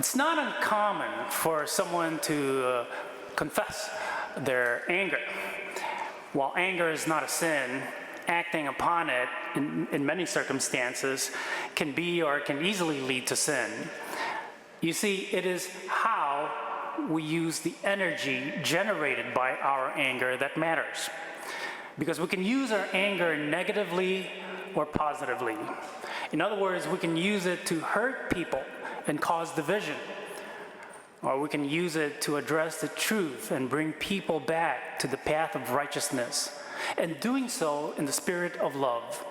It's not uncommon for someone to confess their anger. While anger is not a sin, acting upon it in many circumstances can be or can easily lead to sin. You see, it is how we use the energy generated by our anger that matters. Because we can use our anger negatively or positively. In other words, we can use it to hurt people and cause division. Or we can use it to address the truth and bring people back to the path of righteousness, and doing so in the spirit of love.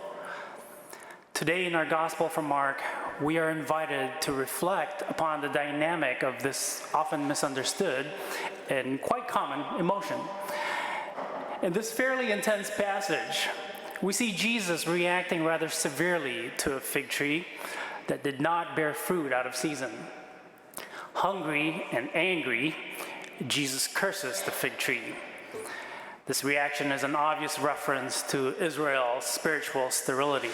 Today in our Gospel from Mark, we are invited to reflect upon the dynamic of this often misunderstood and quite common emotion. In this fairly intense passage, we see Jesus reacting rather severely to a fig tree that did not bear fruit out of season. Hungry and angry, Jesus curses the fig tree. This reaction is an obvious reference to Israel's spiritual sterility.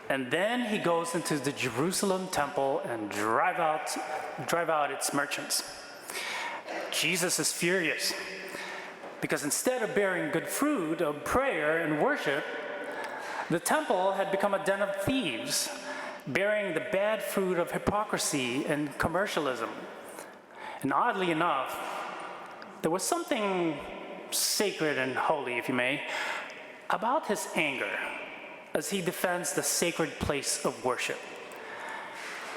And then he goes into the Jerusalem temple and drive out its merchants. Jesus is furious because instead of bearing good fruit of prayer and worship, the temple had become a den of thieves, bearing the bad fruit of hypocrisy and commercialism. And oddly enough, there was something sacred and holy, if you may, about his anger as he defends the sacred place of worship.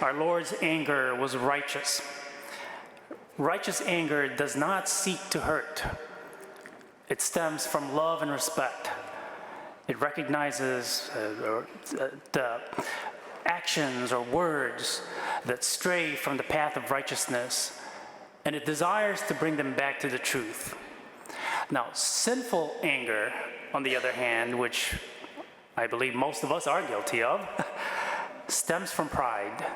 Our Lord's anger was righteous. Righteous anger does not seek to hurt. It stems from love and respect. It recognizes the actions or words that stray from the path of righteousness, and it desires to bring them back to the truth. Now, sinful anger, on the other hand, which I believe most of us are guilty of, stems from pride,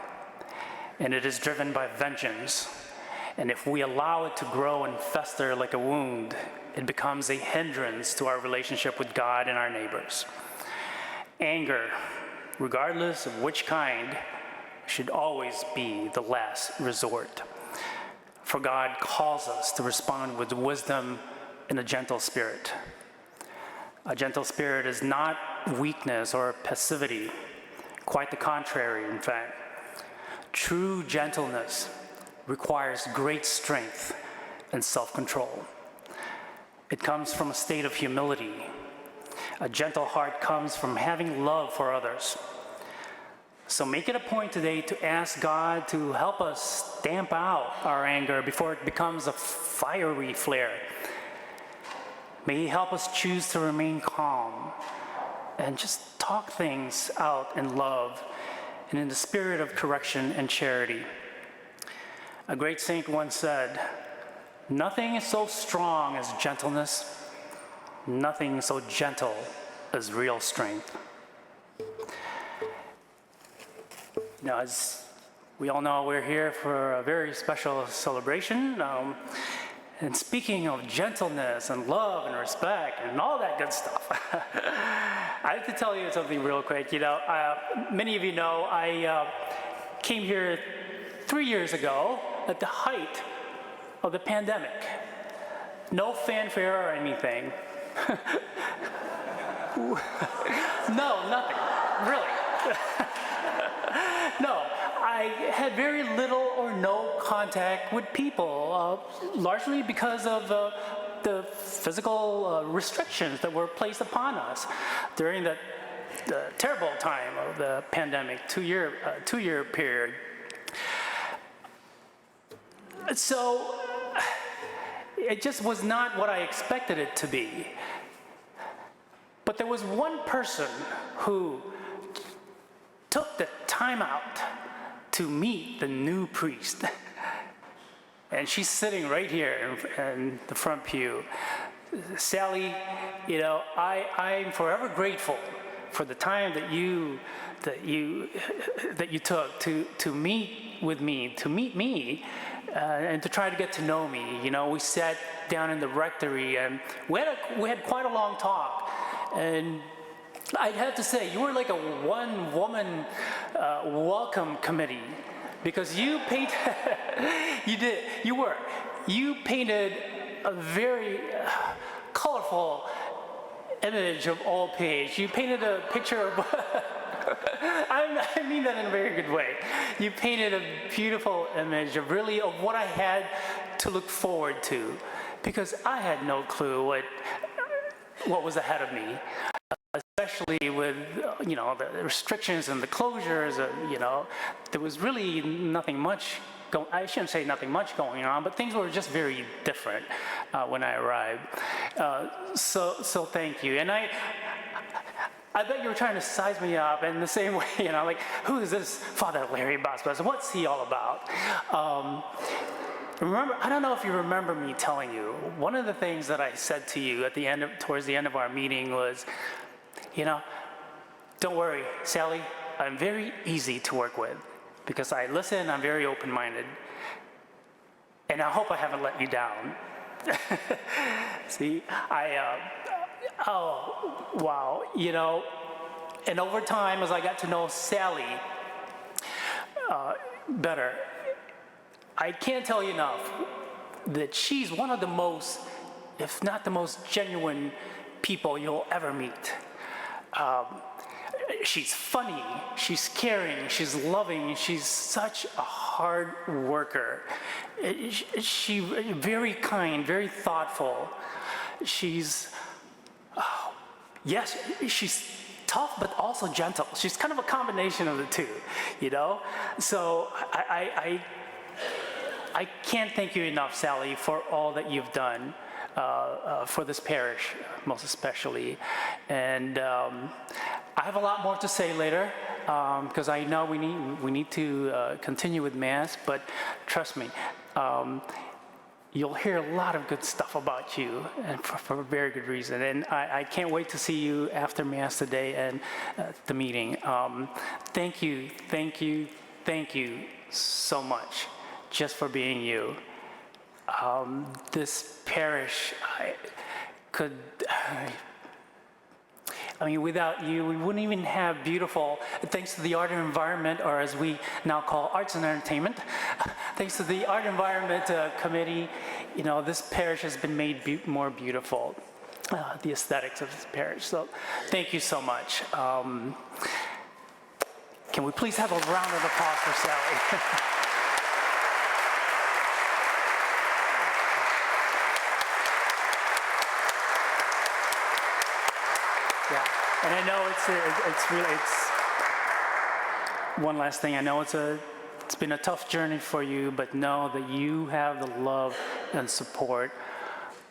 and it is driven by vengeance. And if we allow it to grow and fester like a wound, it becomes a hindrance to our relationship with God and our neighbors. Anger, regardless of which kind, should always be the last resort. For God calls us to respond with wisdom and a gentle spirit. A gentle spirit is not weakness or passivity, quite the contrary, in fact. True gentleness requires great strength and self-control. It comes from a state of humility. A gentle heart comes from having love for others. So make it a point today to ask God to help us stamp out our anger before it becomes a fiery flare. May He help us choose to remain calm and just talk things out in love and in the spirit of correction and charity. A great saint once said, "Nothing is so strong as gentleness, nothing so gentle as real strength." Now, as we all know, we're here for a very special celebration. And speaking of gentleness and love and respect and all that good stuff, I have to tell you something real quick. Many of you know I came here 3 years ago at the height of the pandemic. No fanfare or anything. No, nothing, really. No, I had very little or no contact with people, largely because of the physical restrictions that were placed upon us during the terrible time of the pandemic, two-year period. So it just was not what I expected it to be. But there was one person who took the time out to meet the new priest. And she's sitting right here in the front pew. Sally, I'm forever grateful for the time that you took to meet with me, to meet me, and to try to get to know me. We sat down in the rectory and we had quite a long talk. And I'd have to say, you were like a one-woman welcome committee because you painted, you painted a very colorful image of All Page. You painted a picture of, I mean that in a very good way. You painted a beautiful image of what I had to look forward to, because I had no clue what was ahead of me, especially with the restrictions and the closures. There was really nothing much. I shouldn't say nothing much going on, but things were just very different when I arrived. So thank you. And I bet you were trying to size me up in the same way, like, who is this Father Larry Basbas? What's he all about? Remember, I don't know if you remember me telling you, one of the things that I said to you towards the end of our meeting was, don't worry, Sally, I'm very easy to work with, because I listen, I'm very open-minded, and I hope I haven't let you down. See, oh, wow, and over time, as I got to know Sally better, I can't tell you enough that she's one of the most, if not the most genuine people you'll ever meet. She's funny, she's caring, she's loving, she's such a hard worker. She's very kind, very thoughtful. She's tough, but also gentle. She's kind of a combination of the two, So I can't thank you enough, Sally, for all that you've done for this parish, most especially. And I have a lot more to say later, because I know we need to continue with Mass, but trust me, you'll hear a lot of good stuff about you, and for a very good reason. And I can't wait to see you after Mass today and the meeting. Thank you so much, just for being you. This parish, without you, we wouldn't even have beautiful, thanks to the art environment, or as we now call arts and entertainment, thanks to the art environment committee, this parish has been made more beautiful, the aesthetics of this parish. So thank you so much. Can we please have a round of applause for Sally? Yeah, and I know it's one last thing. I know it's been a tough journey for you, but know that you have the love and support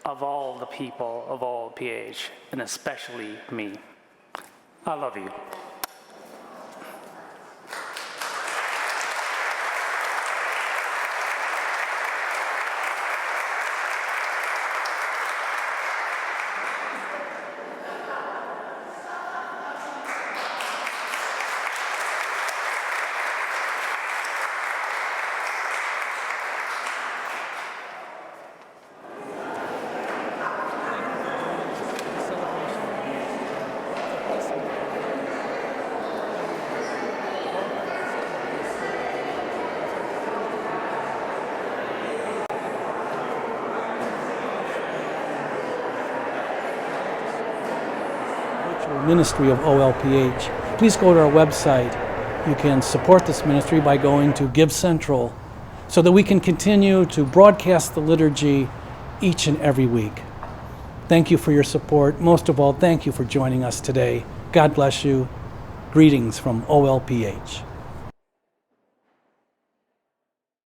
of all the people of all PH, and especially me. I love you. Ministry of OLPH. Please go to our website. You can support this ministry by going to Give Central so that we can continue to broadcast the liturgy each and every week. Thank you for your support. Most of all, thank you for joining us today. God bless you. Greetings from OLPH.